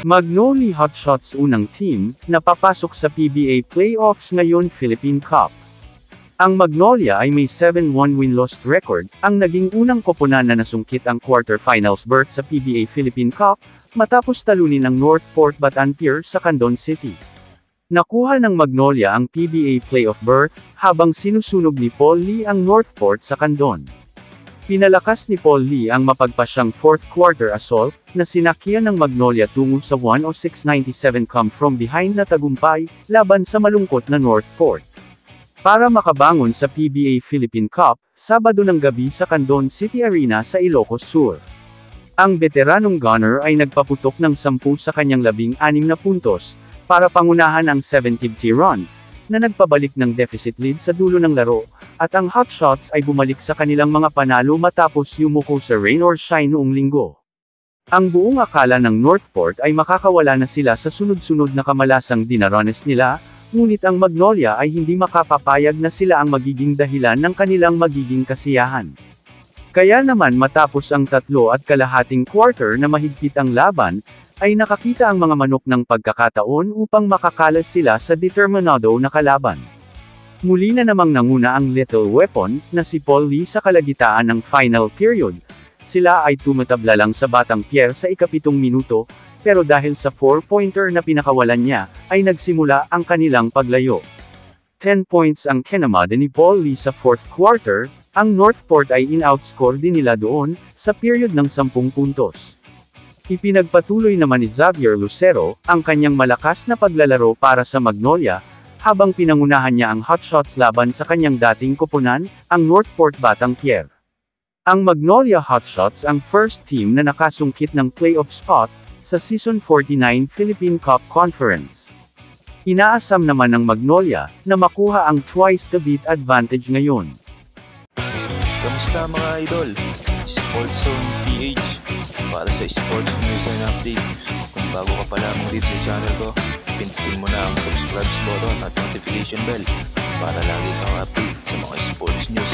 Magnolia Hotshots unang team na papasok sa PBA Playoffs ngayon Philippine Cup. Ang Magnolia ay may 7-1 win-loss record, ang naging unang koponan na nasungkit ang quarterfinals berth sa PBA Philippine Cup, matapos talunin ang Northport Bataan Pier sa Candon City. Nakuha ng Magnolia ang PBA playoff berth, habang sinusunog ni Paul Lee ang Northport sa Candon. Pinalakas ni Paul Lee ang mapagpasyang fourth quarter assault, na sinakyan ng Magnolia tungo sa 106-97 come from behind na tagumpay, laban sa malungkot na Northport. Para makabangon sa PBA Philippine Cup, Sabado ng gabi sa Candon City Arena sa Ilocos Sur. Ang veteranong gunner ay nagpaputok ng 10 sa kanyang 16 na puntos, para pangunahan ang 70th run, na nagpabalik ng deficit lead sa dulo ng laro, at ang Hotshots ay bumalik sa kanilang mga panalo matapos yumuko sa rain or shine noong linggo. Ang buong akala ng Northport ay makakawala na sila sa sunod-sunod na kamalasang dinaranas nila, ngunit ang Magnolia ay hindi makapapayag na sila ang magiging dahilan ng kanilang magiging kasiyahan. Kaya naman matapos ang 3.5 quarter na mahigpit ang laban, ay nakakita ang mga manok ng pagkakataon upang makakalas sila sa determinado na kalaban. Muli na namang nanguna ang lethal weapon, na si Paul Lee sa kalagitaan ng final period. Sila ay tumatabla lang sa Batang Pier sa ika-7 minuto, pero dahil sa 4-pointer na pinakawalan niya, ay nagsimula ang kanilang paglayo. 10 points ang kinamada ni Paul Lee sa fourth quarter, ang Northport ay in-outscore din nila doon, sa period ng 10 puntos. Ipinagpatuloy naman ni Xavier Lucero, ang kanyang malakas na paglalaro para sa Magnolia, habang pinangunahan niya ang Hotshots laban sa kanyang dating koponan, ang Northport Batang Pier. Ang Magnolia Hotshots ang first team na nakasungkit ng playoff spot, sa Season 49 Philippine Cup Conference. Inaasam naman ng Magnolia, na makuha ang twice-the-beat advantage ngayon. Kamusta mga idol? Sports Zone PH para sa sports news and update. Kung bago ka pa lamang dito sa channel ko, pindutin mo na ang subscribe button at notification bell para lagi kang update sa mga sports news.